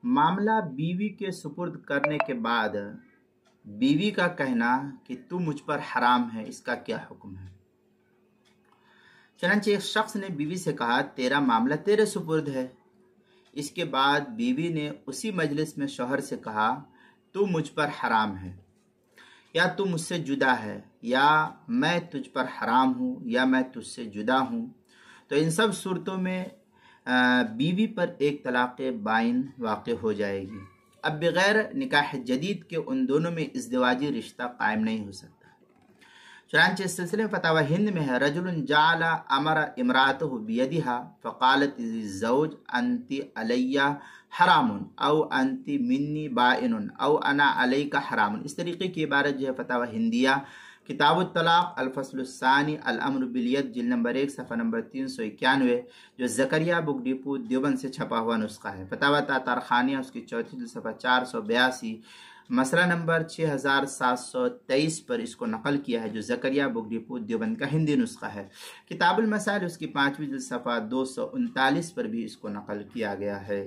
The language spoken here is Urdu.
معاملہ بیوی کے سپرد کرنے کے بعد بیوی کا کہنا کہ تو مجھ پر حرام ہے، اس کا کیا حکم ہے؟ چنانچہ ایک شخص نے بیوی سے کہا تیرا معاملہ تیرے سپرد ہے۔ اس کے بعد بیوی نے اسی مجلس میں شوہر سے کہا تو مجھ پر حرام ہے، یا تو مجھ سے جدا ہے، یا میں تجھ پر حرام ہوں، یا میں تجھ سے جدا ہوں، تو ان سب صورتوں میں بیوی پر ایک طلاق بائن واقع ہو جائے گی۔ اب بغیر نکاح جدید کے ان دونوں میں ازدواجی رشتہ قائم نہیں ہو سکتا۔ چنانچہ اس سلسلے میں فتاوی ہند میں ہے رجل جعل امر امرأته بیدها فقالت للزوج انت علی حرام او انت منی بائن او انا علیک حرام۔ اس طریقے کی عبارت جو ہے فتاوی ہندیہ کتاب الطلاق الفصل الثانی الامر بالید جلد نمبر 1 صفحہ نمبر 391 جو زکریا بک ڈپو دیوبند سے چھپا ہوا نسخہ ہے۔ فتاوی تاتار خانیہ اس کی چوتھی جلد صفحہ 482 مسئلہ نمبر 6723 پر اس کو نقل کیا ہے جو زکریا بک ڈپو دیوبند کا ہندی نسخہ ہے۔ کتاب المسائل اس کی 5ویں جلد صفحہ 239 پر بھی اس کو نقل کیا گیا ہے۔